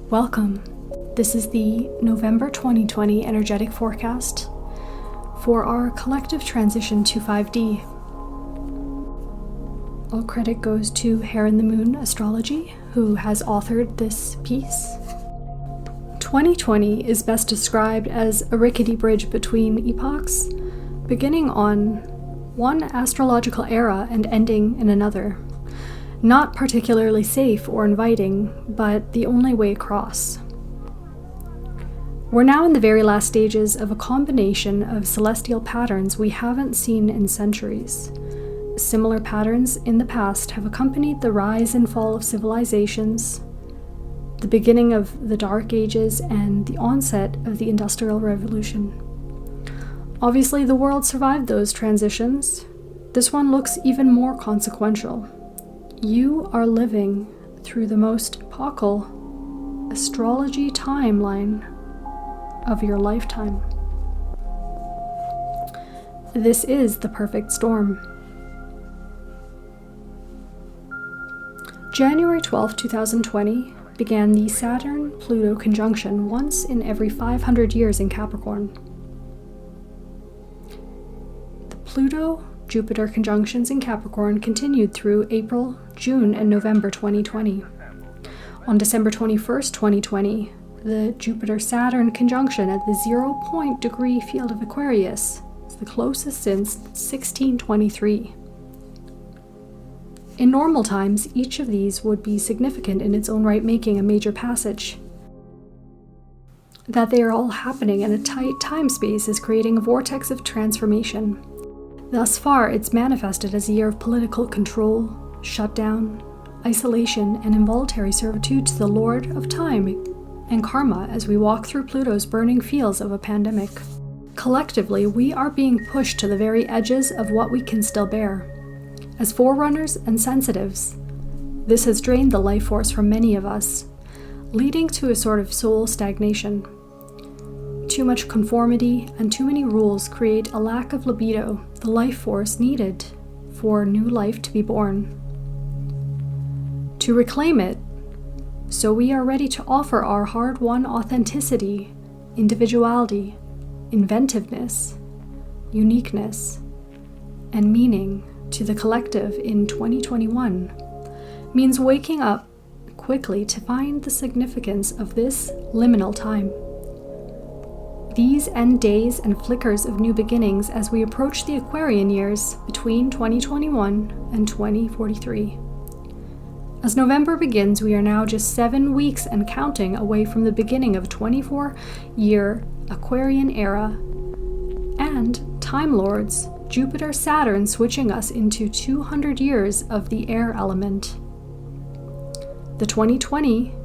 Welcome. This is the November 2020 energetic forecast for our collective transition to 5D. All credit goes to Hare and the Moon Astrology, who has authored this piece. 2020 is best described as a rickety bridge between epochs, beginning on one astrological era and ending in another. Not particularly safe or inviting, but the only way across. We're now in the very last stages of a combination of celestial patterns we haven't seen in centuries. Similar patterns in the past have accompanied the rise and fall of civilizations, the beginning of the Dark Ages, and the onset of the Industrial Revolution. Obviously, the world survived those transitions. This one looks even more consequential. You are living through the most epochal astrology timeline of your lifetime. This is the perfect storm. January 12, 2020 began the Saturn-Pluto conjunction once in every 500 years in Capricorn. The Pluto-Jupiter conjunctions in Capricorn continued through April, June, and November 2020. On December 21st, 2020, the Jupiter-Saturn conjunction at the 0 degree field of Aquarius is the closest since 1623. In normal times, each of these would be significant in its own right, making a major passage. That they are all happening in a tight time space is creating a vortex of transformation. Thus far, it's manifested as a year of political control, shutdown, isolation, and involuntary servitude to the Lord of Time and Karma as we walk through Pluto's burning fields of a pandemic. Collectively, we are being pushed to the very edges of what we can still bear. As forerunners and sensitives, this has drained the life force from many of us, leading to a sort of soul stagnation. Too much conformity and too many rules create a lack of libido, the life force needed for new life to be born. To reclaim it, so we are ready to offer our hard-won authenticity, individuality, inventiveness, uniqueness, and meaning to the collective in 2021, means waking up quickly to find the significance of this liminal time. These end days and flickers of new beginnings as we approach the Aquarian years between 2021 and 2043. As November begins, we are now just 7 weeks and counting away from the beginning of 24-year Aquarian era, and Time Lords Jupiter-Saturn switching us into 200 years of the air element. The 2020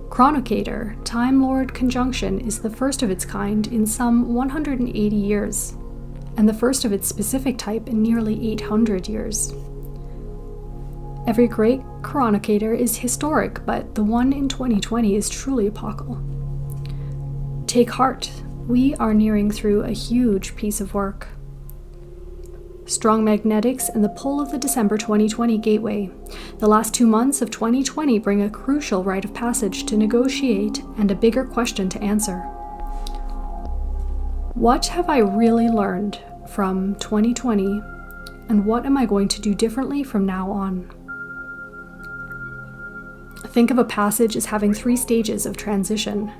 Chronocator Time Lord conjunction is the first of its kind in some 180 years, and the first of its specific type in nearly 800 years. Every great Chronocator is historic, but the one in 2020 is truly epochal. Take heart, we are nearing through a huge piece of work. Strong magnetics and the pull of the December 2020 gateway. The last 2 months of 2020 bring a crucial rite of passage to negotiate and a bigger question to answer. What have I really learned from 2020, and what am I going to do differently from now on? Think of a passage as having 3 stages of transition.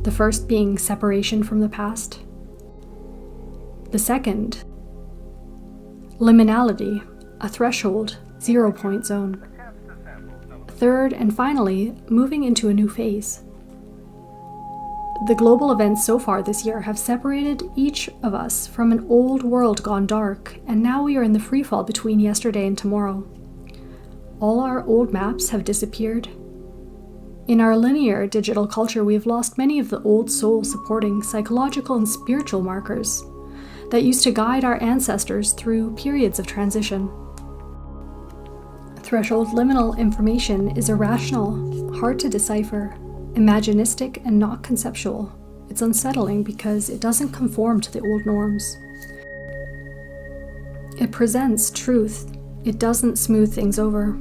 The first being separation from the past. The second, liminality, a threshold, 0 point zone. Third, and finally, moving into a new phase. The global events so far this year have separated each of us from an old world gone dark, and now we are in the freefall between yesterday and tomorrow. All our old maps have disappeared. In our linear digital culture, we have lost many of the old soul-supporting psychological and spiritual markers that used to guide our ancestors through periods of transition. Threshold liminal information is irrational, hard to decipher, imaginistic, and not conceptual. It's unsettling because it doesn't conform to the old norms. It presents truth. It doesn't smooth things over.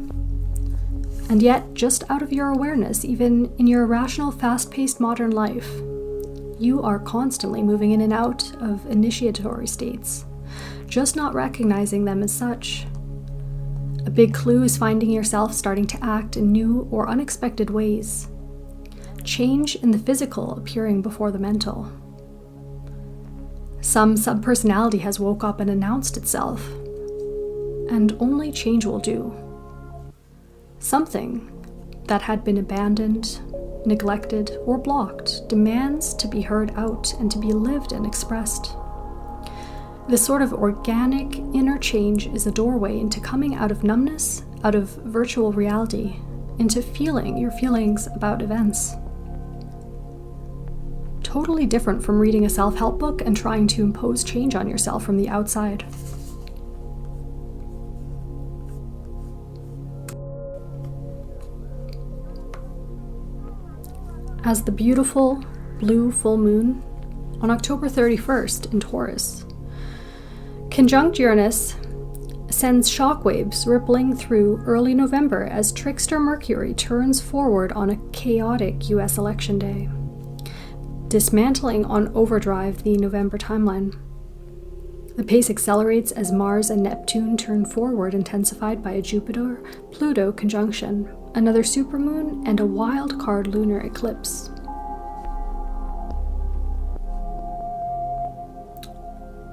And yet, just out of your awareness, even in your irrational, fast-paced modern life, you are constantly moving in and out of initiatory states, just not recognizing them as such. A big clue is finding yourself starting to act in new or unexpected ways. Change in the physical appearing before the mental. Some subpersonality has woke up and announced itself, and only change will do. Something that had been abandoned, neglected, or blocked demands to be heard out and to be lived and expressed. This sort of organic inner change is a doorway into coming out of numbness, out of virtual reality, into feeling your feelings about events. Totally different from reading a self-help book and trying to impose change on yourself from the outside. As the beautiful blue full moon on October 31st in Taurus conjunct Uranus sends shockwaves rippling through early November as trickster Mercury turns forward on a chaotic US election day, dismantling on overdrive the November timeline. The pace accelerates as Mars and Neptune turn forward, intensified by a Jupiter-Pluto conjunction, another supermoon, and a wild card lunar eclipse.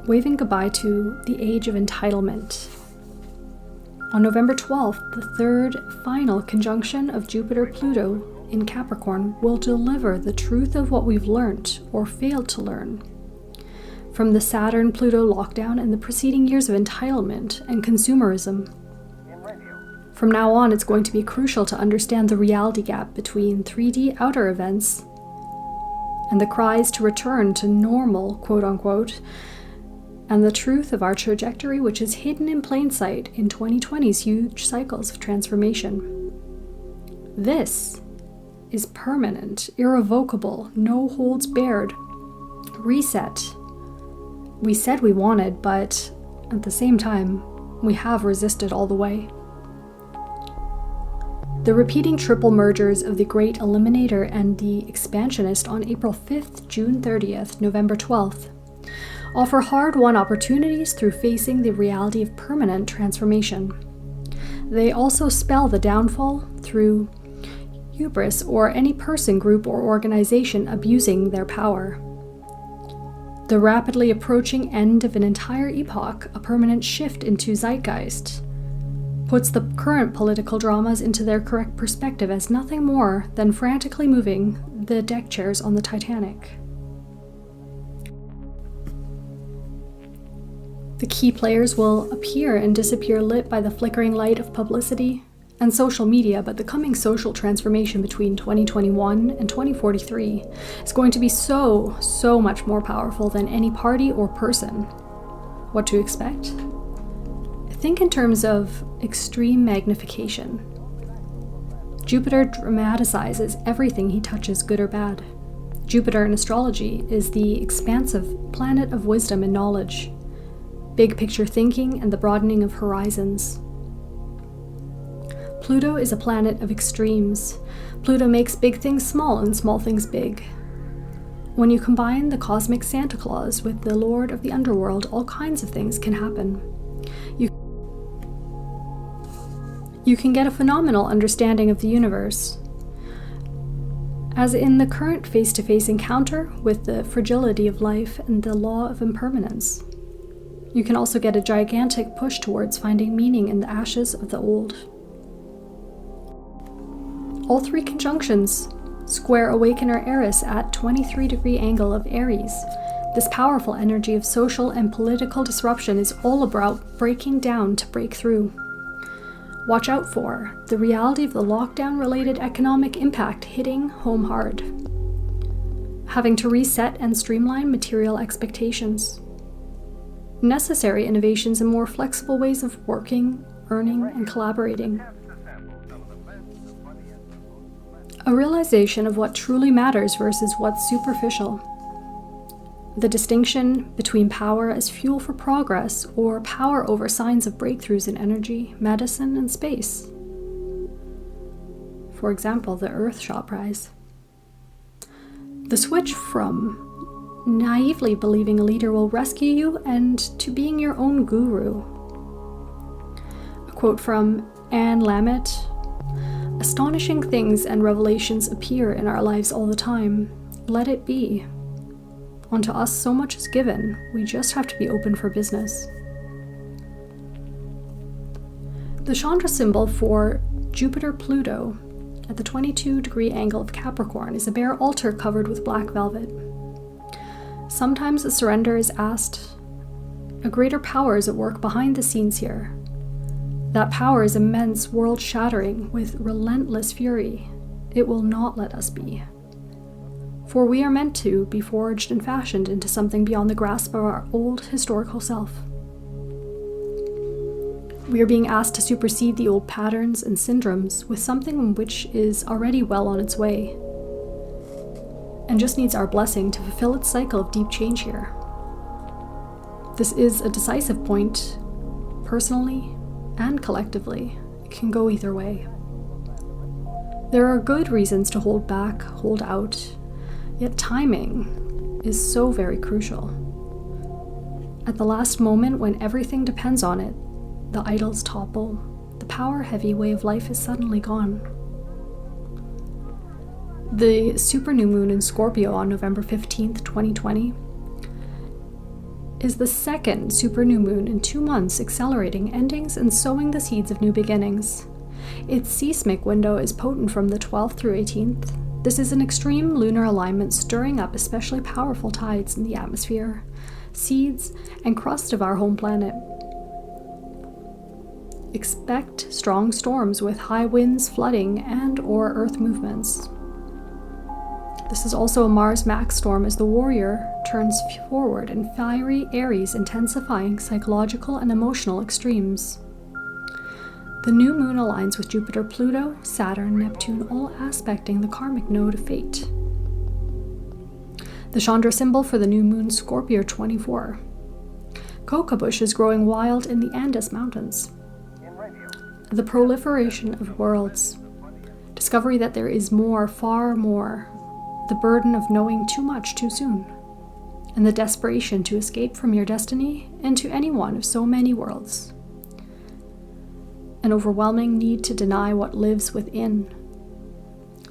Waving goodbye to the age of entitlement. On November 12th, the third final conjunction of Jupiter-Pluto in Capricorn will deliver the truth of what we've learnt or failed to learn from the Saturn-Pluto lockdown and the preceding years of entitlement and consumerism. From now on, it's going to be crucial to understand the reality gap between 3D outer events and the cries to return to normal, quote-unquote, and the truth of our trajectory, which is hidden in plain sight in 2020's huge cycles of transformation. This is permanent, irrevocable, no holds barred, reset. We said we wanted, but at the same time, we have resisted all the way. The repeating triple mergers of the Great Eliminator and the Expansionist on April 5th, June 30th, November 12th offer hard-won opportunities through facing the reality of permanent transformation. They also spell the downfall through hubris or any person, group, or organization abusing their power. The rapidly approaching end of an entire epoch, a permanent shift into zeitgeist, puts the current political dramas into their correct perspective as nothing more than frantically moving the deck chairs on the Titanic. The key players will appear and disappear lit by the flickering light of publicity and social media, but the coming social transformation between 2021 and 2043 is going to be so much more powerful than any party or person. What to expect? Think in terms of extreme magnification. Jupiter dramatizes everything he touches, good or bad. Jupiter in astrology is the expansive planet of wisdom and knowledge, big picture thinking, and the broadening of horizons. Pluto is a planet of extremes. Pluto makes big things small and small things big. When you combine the cosmic Santa Claus with the Lord of the Underworld, all kinds of things can happen. You can get a phenomenal understanding of the universe, as in the current face-to-face encounter with the fragility of life and the law of impermanence. You can also get a gigantic push towards finding meaning in the ashes of the old. All three conjunctions square Awakener Eris at 23-degree angle of Aries. This powerful energy of social and political disruption is all about breaking down to break through. Watch out for the reality of the lockdown-related economic impact hitting home hard. Having to reset and streamline material expectations. Necessary innovations and more flexible ways of working, earning, and collaborating. A realization of what truly matters versus what's superficial. The distinction between power as fuel for progress or power over signs of breakthroughs in energy, medicine, and space. for example, the Earth Shot Prize. The switch from naively believing a leader will rescue you and to being your own guru. A quote from Anne Lamott: "Astonishing things and revelations appear in our lives all the time. Let it be. Unto us so much is given, we just have to be open for business." The Chandra symbol for Jupiter-Pluto at the 22-degree angle of Capricorn is a bare altar covered with black velvet. Sometimes a surrender is asked. A greater power is at work behind the scenes here. That power is immense, world-shattering, with relentless fury. It will not let us be. For we are meant to be forged and fashioned into something beyond the grasp of our old historical self. We are being asked to supersede the old patterns and syndromes with something which is already well on its way, and just needs our blessing to fulfill its cycle of deep change here. This is a decisive point, personally and collectively. It can go either way. There are good reasons to hold back, hold out, yet timing is so very crucial. At the last moment, when everything depends on it, the idols topple, the power-heavy way of life is suddenly gone. The super new moon in Scorpio on November 15th, 2020, is the second super new moon in 2 months, accelerating endings and sowing the seeds of new beginnings. Its seismic window is potent from the 12th through 18th. This is an extreme lunar alignment stirring up especially powerful tides in the atmosphere, seeds, and crust of our home planet. Expect strong storms with high winds, flooding, and/or earth movements. This is also a Mars max storm as the warrior turns forward in fiery Aries, intensifying psychological and emotional extremes. The new moon aligns with Jupiter, Pluto, Saturn, Neptune, all aspecting the karmic node of fate. The Chandra symbol for the new moon, Scorpio 24. Coca bush is growing wild in the Andes Mountains. The proliferation of worlds. Discovery that there is more, far more. The burden of knowing too much too soon. And the desperation to escape from your destiny into any one of so many worlds. An overwhelming need to deny what lives within.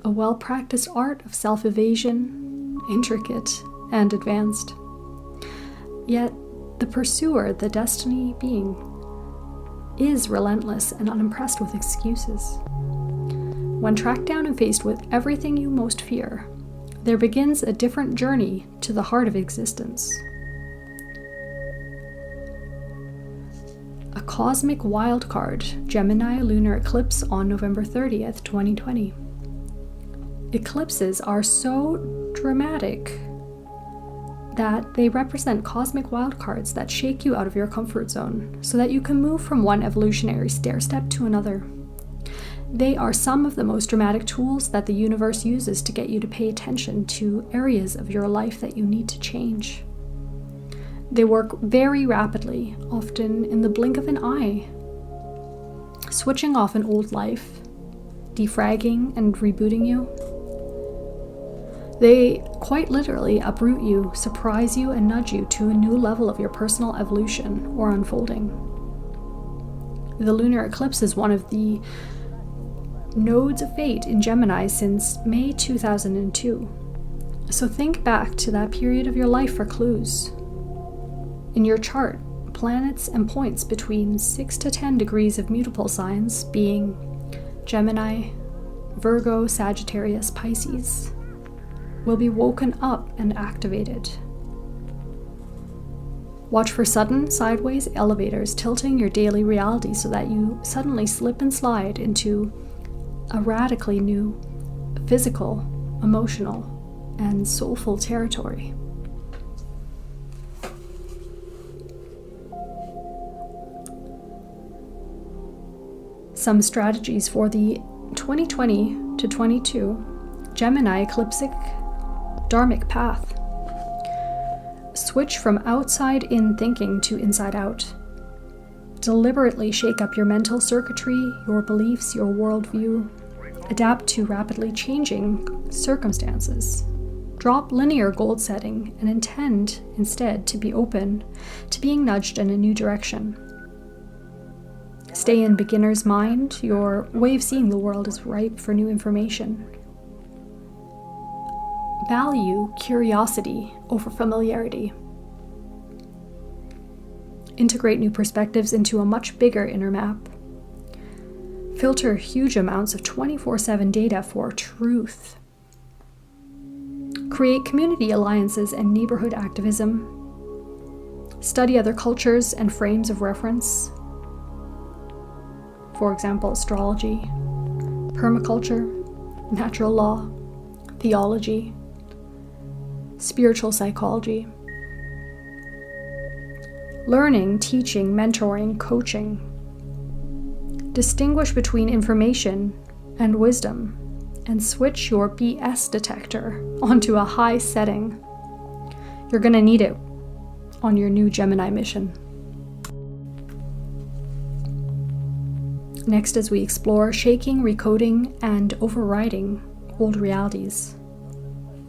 A well-practiced art of self-evasion, intricate and advanced. Yet, the pursuer, the destiny being, is relentless and unimpressed with excuses. When tracked down and faced with everything you most fear, there begins a different journey to the heart of existence. A cosmic wildcard, Gemini lunar eclipse on November 30th, 2020. Eclipses are so dramatic that they represent cosmic wildcards that shake you out of your comfort zone so that you can move from one evolutionary stairstep to another. They are some of the most dramatic tools that the universe uses to get you to pay attention to areas of your life that you need to change. They work very rapidly, often in the blink of an eye, switching off an old life, defragging and rebooting you. They quite literally uproot you, surprise you, and nudge you to a new level of your personal evolution or unfolding. The lunar eclipse is one of the nodes of fate in Gemini since May 2002. So think back to that period of your life for clues. In your chart, planets and points between 6 to 10 degrees of mutable signs, being Gemini, Virgo, Sagittarius, Pisces, will be woken up and activated. Watch for sudden, sideways elevators tilting your daily reality so that you suddenly slip and slide into a radically new physical, emotional, and soulful territory. Some strategies for the 2020 to 22 Gemini ecliptic dharmic path. Switch from outside in thinking to inside out. Deliberately shake up your mental circuitry, your beliefs, your worldview. adapt to rapidly changing circumstances. Drop linear goal setting and intend instead to be open to being nudged in a new direction. Stay in beginner's mind. Your way of seeing the world is ripe for new information. Value curiosity over familiarity. Integrate new perspectives into a much bigger inner map. Filter huge amounts of 24/7 data for truth. Create community alliances and neighborhood activism. Study other cultures and frames of reference. For example, astrology, permaculture, natural law, theology, spiritual psychology. Learning, teaching, mentoring, coaching. Distinguish between information and wisdom, and switch your BS detector onto a high setting. You're going to need it on your new Gemini mission. Next, as we explore shaking, recoding, and overriding old realities.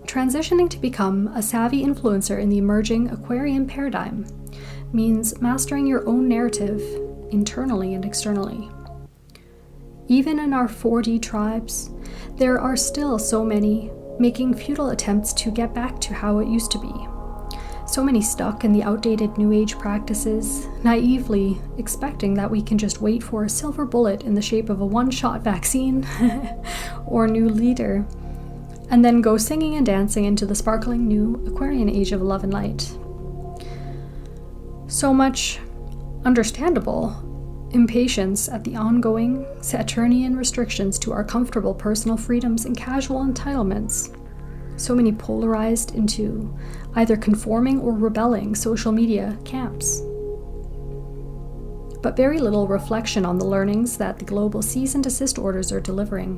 Transitioning to become a savvy influencer in the emerging Aquarian paradigm means mastering your own narrative internally and externally. Even in our 4D tribes, there are still so many making futile attempts to get back to how it used to be. So many stuck in the outdated New Age practices, naively expecting that we can just wait for a silver bullet in the shape of a one-shot vaccine or new leader, and then go singing and dancing into the sparkling new Aquarian age of love and light. So much understandable impatience at the ongoing Saturnian restrictions to our comfortable personal freedoms and casual entitlements. So many polarized into either conforming or rebelling social media camps. But very little reflection on the learnings that the global cease and desist orders are delivering.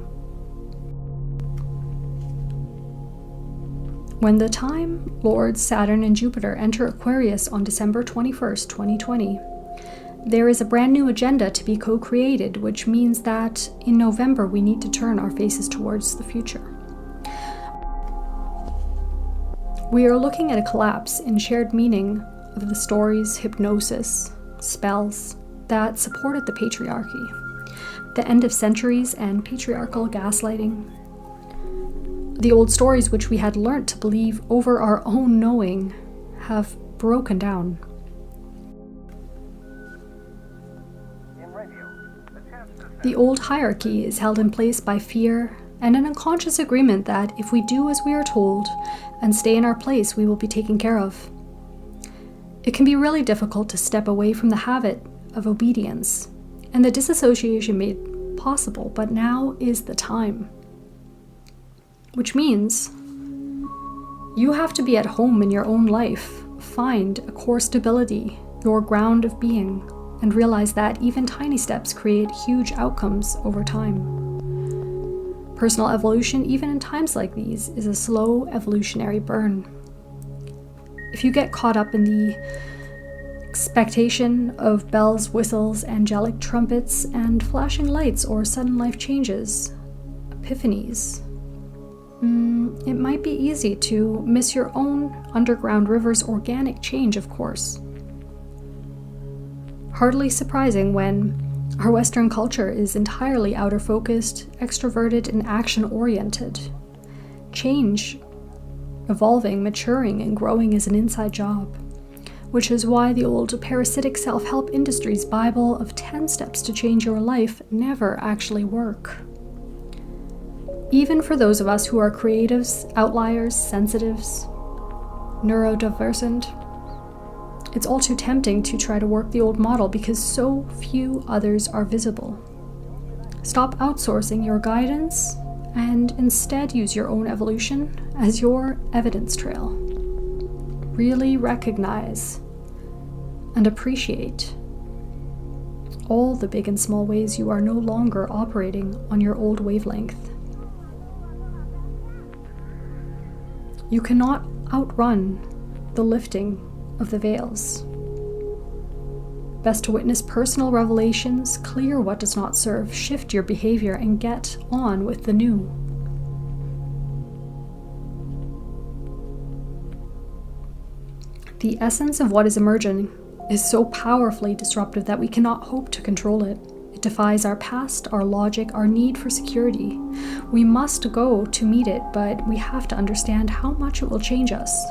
When the time Lords Saturn and Jupiter enter Aquarius on December 21st, 2020, there is a brand new agenda to be co-created, which means that in November we need to turn our faces towards the future. We are looking at a collapse in shared meaning of the stories, hypnosis, spells that supported the patriarchy, the end of centuries and patriarchal gaslighting. The old stories which we had learnt to believe over our own knowing have broken down. The old hierarchy is held in place by fear and an unconscious agreement that if we do as we are told and stay in our place, we will be taken care of. It can be really difficult to step away from the habit of obedience, and the disassociation made possible, but now is the time. Which means you have to be at home in your own life, find a core stability, your ground of being, and realize that even tiny steps create huge outcomes over time. Personal evolution, even in times like these, is a slow evolutionary burn. If you get caught up in the expectation of bells, whistles, angelic trumpets, and flashing lights or sudden life changes, epiphanies, it might be easy to miss your own underground river's organic change, of course. Hardly surprising when our Western culture is entirely outer-focused, extroverted, and action-oriented. Change, evolving, maturing, and growing is an inside job, which is why the old parasitic self-help industry's Bible of 10 steps to change your life never actually work. Even for those of us who are creatives, outliers, sensitives, neurodivergent, it's all too tempting to try to work the old model because so few others are visible. Stop outsourcing your guidance and instead use your own evolution as your evidence trail. Really recognize and appreciate all the big and small ways you are no longer operating on your old wavelength. You cannot outrun the lifting of the veils. Best to witness personal revelations, clear what does not serve, shift your behavior, and get on with the new. The essence of what is emerging is so powerfully disruptive that we cannot hope to control it. It defies our past, our logic, our need for security. We must go to meet it, but we have to understand how much it will change us.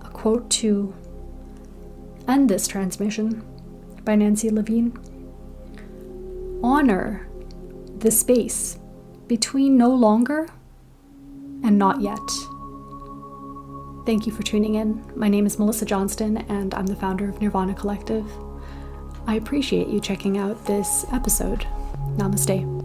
A quote to end this transmission by Nancy Levine. Honor the space between no longer and not yet. Thank you for tuning in. My name is Melissa Johnston, and I'm the founder of Nirvana Collective. I appreciate you checking out this episode. Namaste.